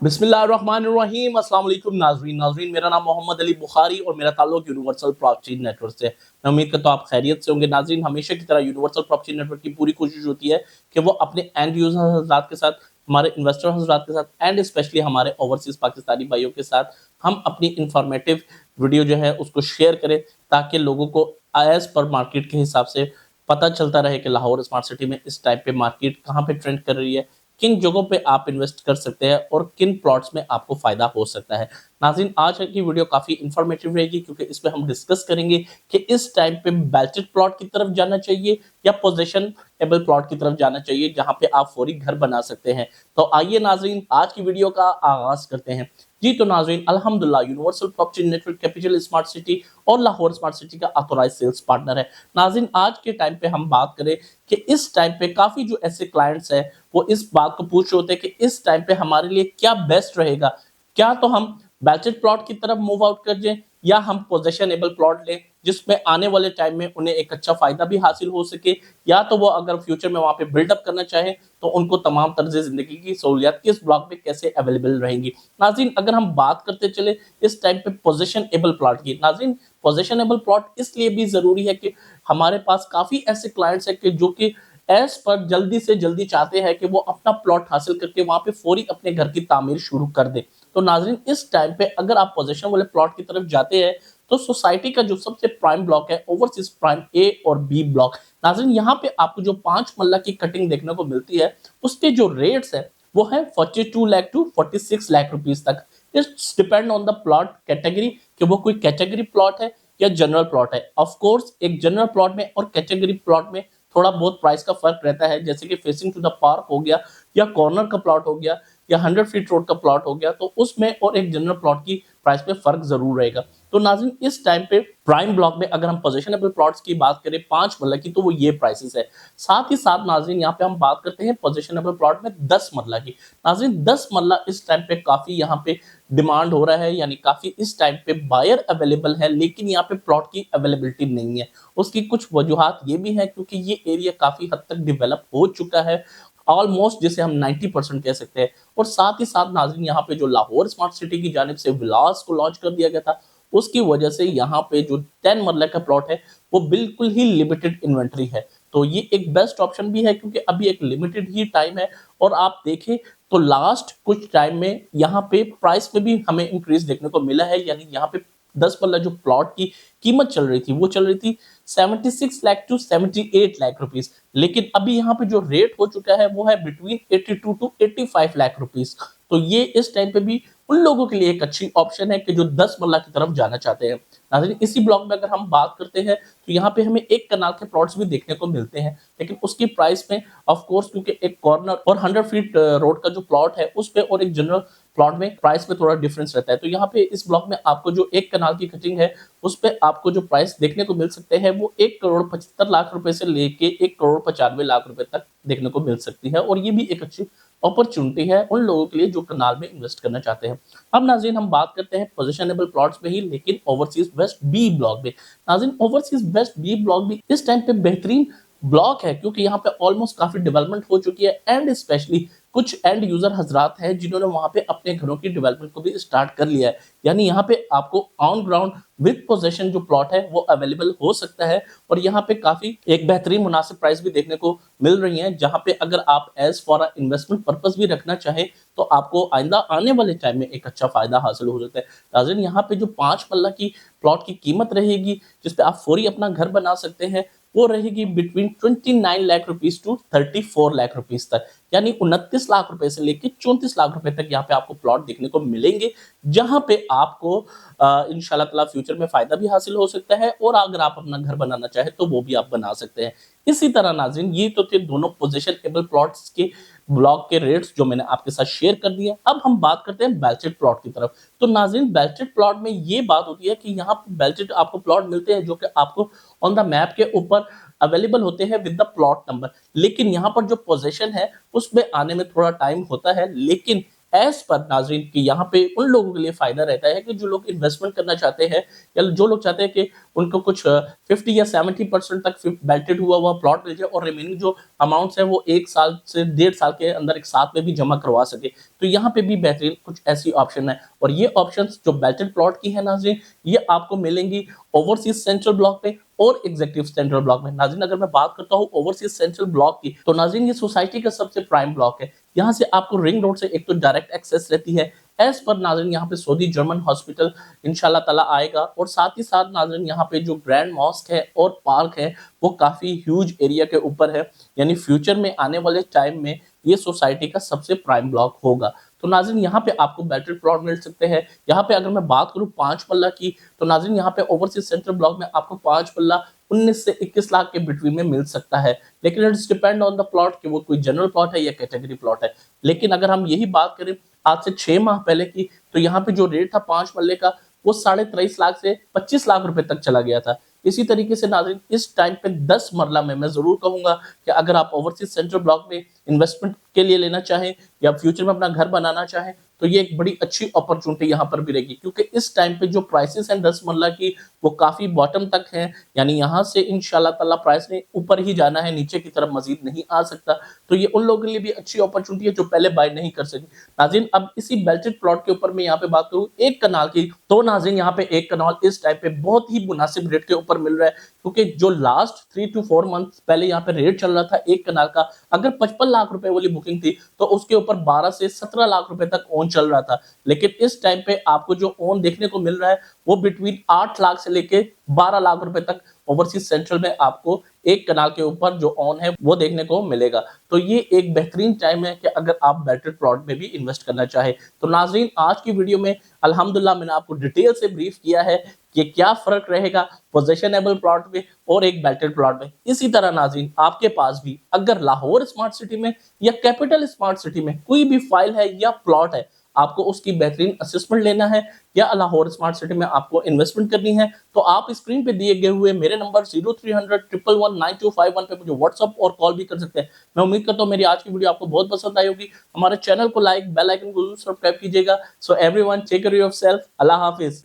बिस्मिल्लाहिर्रहमानिर्रहीम। अस्सलाम वालेकुम नाज़रीन, मेरा नाम मोहम्मद अली बुखारी और मेरा ताल्लुक यूनिवर्सल प्रॉपर्टी नेटवर्क से है। मैं उम्मीद करता हूँ आप खैरियत से होंगे। नाज़रीन, हमेशा की तरह यूनिवर्सल प्रॉपर्टी नेटवर्क की पूरी कोशिश होती है कि वो अपने एंड यूजर हज़रात के साथ, हमारे इन्वेस्टर हज़रात के साथ एंड स्पेशली हमारे ओवरसीज़ पाकिस्तानी भाइयों के साथ हम अपनी इन्फॉर्मेटिव वीडियो जो है उसको शेयर करें, ताकि लोगों को एज़ पर मार्केट के हिसाब से पता चलता रहे कि लाहौर स्मार्ट सिटी में इस टाइम पे मार्केट कहाँ पे ट्रेंड कर रही है, किन जगहों पे आप इन्वेस्ट कर सकते हैं और किन प्लॉट्स में आपको फायदा हो सकता है। नाज़रीन, आज की वीडियो काफी इंफॉर्मेटिव रहेगी, क्योंकि इसमें हम डिस्कस करेंगे कि इस टाइम पे बैल्टेड प्लॉट की तरफ जाना चाहिए या पोजीशन एबल प्लॉट की तरफ जाना चाहिए, जहां पे आप फौरी घर बना सकते हैं। तो आइए नाज़रीन, आज की वीडियो का आगाज करते हैं। जी तो नाज़रीन, अल्हम्दुलिल्लाह universal property network capital smart city और लाहौर स्मार्ट सिटी का ऑथोराइज्ड सेल्स पार्टनर है। नाज़रीन, आज के टाइम पे हम बात करें कि इस टाइम पे काफी जो ऐसे क्लाइंट्स हैं वो इस बात को पूछ रहे होते हैं कि इस टाइम पे हमारे लिए क्या बेस्ट रहेगा। क्या तो हम बैचेट प्लॉट की तरफ मूव आउट कर जाएं, या हम पोजेशनेबल प्लॉट लें जिसमें आने वाले टाइम में उन्हें एक अच्छा फायदा भी हासिल हो सके, या तो वो अगर फ्यूचर में वहां पे बिल्डअप करना चाहे तो उनको तमाम तर्ज जिंदगी की सहूलियात किस ब्लॉक में कैसे अवेलेबल रहेंगी। नाज़रीन, अगर हम बात करते चले इस टाइम पे पोजेशनेबल प्लॉट की, नाज़रीन पोजेशनेबल प्लॉट इसलिए भी जरूरी है कि हमारे पास काफी ऐसे क्लाइंट्स हैं कि जो कि एस पर जल्दी से जल्दी चाहते हैं कि वो अपना प्लॉट हासिल करके वहां पे फौरी अपने घर की तामीर शुरू कर दे। तो नाज़रीन, इस टाइम पे अगर आप पोजीशन वाले प्लॉट की तरफ जाते हैं तो सोसाइटी का जो सबसे प्राइम ब्लॉक है ओवरसीज प्राइम ए और बी ब्लॉक, नाज़रीन यहाँ पे आपको जो 5 मल्ला की कटिंग देखने को मिलती है उसके जो रेट्स है वो है 42 लाख टू 46 लाख रुपीस तक। It's depend on the plot category कि वो कोई कैटेगरी प्लॉट है या जनरल प्लॉट है। ऑफ कोर्स एक जनरल प्लॉट में और कैटेगरी प्लॉट में थोड़ा बहुत प्राइस का फर्क रहता है, जैसे कि फेसिंग टू द पार्क हो गया या कॉर्नर का प्लॉट हो गया या 100 फीट रोड का प्लॉट हो गया, तो उसमें और एक जनरल प्लॉट की प्राइस में फर्क जरूर रहेगा। तो नाज़रीन, इस टाइम पे प्राइम ब्लॉक में अगर हम पोजिशनेबल प्लॉट्स की बात करें 5 मरला की, तो वो ये प्राइसेस है। साथ ही साथ नाज़रीन यहाँ पे हम बात करते हैं पोजिशनेबल प्लॉट में 10 मरला की। नाज़रीन, 10 मरला इस टाइम पे काफी यहाँ पे डिमांड हो रहा है, यानी काफी इस टाइम पे बायर अवेलेबल है, लेकिन यहाँ पे प्लॉट की अवेलेबिलिटी नहीं है। उसकी कुछ वजूहात ये भी है क्योंकि ये एरिया काफी हद तक डेवलप हो चुका है, ऑलमोस्ट जिसे हम 90% कह सकते हैं। और साथ ही साथ नाज़रीन, यहाँ पे जो लाहौर स्मार्ट सिटी की जानिब से विलास को लॉन्च कर दिया गया था, उसकी वजह से यहाँ पे जो 10 मरला का प्लॉट है वो बिल्कुल ही लिमिटेड इन्वेंट्री है। तो ये एक बेस्ट ऑप्शन भी है क्योंकि अभी एक लिमिटेड ही टाइम है। और आप देखें तो लास्ट कुछ टाइम में यहाँ पे प्राइस में भी हमें इंक्रीज देखने को मिला है, यानी यहाँ पे 10 मरला जो प्लॉट की कीमत चल रही थी वो चल रही थी 76 लाख टू 78 लाख रुपीस, लेकिन अभी यहाँ पे जो रेट हो चुका है वो है बिटवीन 82 टू 85 लाख रुपीस। तो ये इस टाइम पे भी उन लोगों के लिए एक अच्छी ऑप्शन है कि जो 10 मरला की तरफ जाना चाहते हैं। नाज़रीन, इसी ब्लॉक में अगर हम बात करते हैं तो यहाँ पे हमें एक कनाल के प्लॉट्स भी देखने को मिलते हैं, लेकिन उसकी प्राइस में ऑफ कोर्स क्योंकि एक कॉर्नर और 100 फीट रोड का जो प्लॉट है उस पे और एक जनरल प्लॉट में प्राइस में थोड़ा डिफरेंस रहता है। तो यहाँ पे इस ब्लॉक में आपको जो एक कनाल की कटिंग है उस पे आपको जो प्राइस देखने को मिल सकते हैं वो 1 करोड़ 75 लाख रुपए से लेके 1 करोड़ 95 लाख रुपए तक देखने को मिल सकती है। और ये भी एक अच्छी अपॉर्चुनिटी है उन लोगों के लिए जो कनाल में इन्वेस्ट करना चाहते हैं। अब नाज़रीन, हम बात करते हैं पोजिशनेबल प्लॉट्स में ही, लेकिन ओवरसीज वेस्ट बी ब्लॉक में। नाज़रीन, ओवरसीज वेस्ट बी ब्लॉक भी इस टाइम पे बेहतरीन ब्लॉक है क्योंकि यहाँ पे ऑलमोस्ट काफी डेवलपमेंट हो चुकी है, एंड स्पेशली कुछ एंड यूजर हजरात हैं जिन्होंने वहां पे अपने घरों की डेवलपमेंट को भी स्टार्ट कर लिया है। यानी यहाँ पे आपको ऑन ग्राउंड विद पोजेशन जो प्लॉट है वो अवेलेबल हो सकता है। और यहाँ पे काफी एक बेहतरीन मुनासिब प्राइस भी देखने को मिल रही है, जहाँ पे अगर आप एज फॉर इन्वेस्टमेंट पर्पज भी रखना चाहें तो आपको आइंदा आने वाले टाइम में एक अच्छा फायदा हासिल हो सकता है। नाज़रीन, यहाँ पे जो 5 मल्ला की प्लॉट की कीमत रहेगी जिसपे आप फौरी अपना घर बना सकते हैं वो रहेगी between 29 lakh rupees to 34 lakh rupees तक, यानी 29 लाख रुपए से लेकर 34 लाख रुपए तक यहाँ पे आपको प्लॉट देखने को मिलेंगे, जहां पे आपको इंशाल्लाह ताला फ्यूचर में फायदा भी हासिल हो सकता है। और अगर आप अपना घर बनाना चाहे तो वो भी आप बना सकते हैं। इसी तरह नाज़रीन, ये तो थे दोनों पोजीशनेबल प्लॉट्स के ब्लॉक के रेट्स जो मैंने आपके साथ शेयर कर दिए। अब हम बात करते हैं बैल्टेड प्लॉट की तरफ। तो नाज़रीन, बैल्टेड प्लॉट में ये बात होती है कि यहाँ बैल्टेड आपको प्लॉट मिलते हैं जो कि आपको ऑन द मैप के ऊपर अवेलेबल होते हैं विद द प्लॉट नंबर, लेकिन यहाँ पर जो पोजीशन है उसमें आने में थोड़ा टाइम होता है। लेकिन एज पर नाजरीन कि यहाँ पे उन लोगों के लिए फायदा रहता है कि जो लोग इन्वेस्टमेंट करना चाहते हैं या जो लोग चाहते हैं कि उनको कुछ 50 या 70% तक बेल्टेड हुआ प्लॉट मिल जाए और रिमेनिंग जो अमाउंट्स है वो 1 साल से 1.5 साल के अंदर एक साथ में भी जमा करवा सके। तो यहाँ पे भी बेहतरीन कुछ ऐसी ऑप्शन है और ये ऑप्शन जो बेल्टेड प्लॉट की है नाजरीन, ये आपको मिलेंगी ओवरसीज सेंट्रल ब्लॉक पे और एग्जीक्यूटिव सेंट्रल ब्लॉक में। नाजरीन अगर मैं बात करता हूँ ओवरसीज सेंट्रल ब्लॉक की, तो नाजरीन ये सोसाइटी का सबसे प्राइम ब्लॉक है। यहाँ से आपको रिंग रोड से एक तो डायरेक्ट एक्सेस रहती है, एज पर नाजरीन यहाँ पे सऊदी जर्मन हॉस्पिटल इंशाल्लाह ताला आएगा और साथ ही साथ नाजरीन यहाँ पे जो ग्रैंड मॉस्क है और पार्क है वो काफी ह्यूज एरिया के ऊपर है, यानी फ्यूचर में आने वाले टाइम में ये सोसाइटी का सबसे प्राइम ब्लॉक होगा। तो नाजरीन यहाँ पे आपको बेल्टेड प्लॉट मिल सकते हैं। यहाँ पे अगर मैं बात करूँ 5 मल्ला की, तो नाजरीन यहाँ पे ओवरसीज सेंट्रल ब्लॉक में आपको 5 मल्ला 19 से 21 लाख के बिटवीन में मिल सकता है, लेकिन it's depend on the plot कि वो कोई जनरल प्लॉट है या कैटेगरी प्लॉट है। लेकिन अगर हम यही बात करें आज से 6 माह पहले की, तो यहाँ पे जो रेट था 5 मल्ले का वो 23.5 लाख से 25 लाख रुपए तक चला गया था। इसी तरीके से नाज़रीन इस टाइम पे 10 मरला में मैं जरूर कहूंगा कि अगर आप ओवरसीज सेंट्रल ब्लॉक में इन्वेस्टमेंट के लिए लेना चाहें या फ्यूचर में अपना घर बनाना चाहें, तो ये एक बड़ी अच्छी अपॉर्चुनिटी यहाँ पर भी रहेगी, क्योंकि इस टाइम पे जो प्राइसेस हैं 10 मरला की वो काफी बॉटम तक हैं, यानी यहाँ से इंशाल्लाह ताला प्राइस ने ऊपर ही जाना है, नीचे की तरफ मजीद नहीं आ सकता। तो ये उन लोगों के लिए भी अच्छी अपॉर्चुनिटी है जो पहले बाय नहीं कर सके। नाज़रीन अब इसी बेल्टेड प्लॉट के ऊपर मैं यहाँ पे बात करूँ एक कनाल की, तो नाज़रीन यहाँ पे एक कनाल इस टाइम पे बहुत ही मुनासिब रेट के ऊपर मिल रहा है, क्योंकि जो लास्ट 3 to 4 मंथ पहले यहाँ पे रेट चल रहा था एक कनाल का, अगर 55 लाख रुपए वाली बुकिंग थी तो उसके ऊपर 12 से 17 लाख रुपए तक ओन चल रहा था। लेकिन इस टाइम पे आपको जो ओन देखने को मिल रहा है वो बिटवीन 8 लाख से लेके 12 लाख रुपए तक ओवरसीज सेंट्रल में आपको एक कनाल के ऊपर जो ऑन है वो देखने को मिलेगा। तो ये एक बेहतरीन टाइम है कि अगर आप बेल्टेड प्लॉट में भी इन्वेस्ट करना चाहे। तो नाजरीन आज की वीडियो में अल्हम्दुलिल्लाह मैंने आपको डिटेल से ब्रीफ किया है कि क्या फर्क रहेगा पोजेशनेबल प्लॉट में और एक बेल्टेड प्लॉट में। इसी तरह नाजरीन आपके पास भी अगर लाहौर स्मार्ट सिटी में या कैपिटल स्मार्ट सिटी में कोई भी फाइल है या प्लॉट है, आपको उसकी बेहतरीन असेसमेंट लेना है या लाहौर स्मार्ट सिटी में आपको इन्वेस्टमेंट करनी है, तो आप स्क्रीन पे दिए गए हुए मेरे नंबर 0300 111 9251 पे मुझे व्हाट्सएप और कॉल भी कर सकते हैं। मैं उम्मीद करता हूँ मेरी आज की वीडियो आपको बहुत पसंद आई होगी। हमारे चैनल को लाइक बेल आइकन को सब्सक्राइब कीजिएगा। So everyone take care of yourself. अल्लाह हाफिज।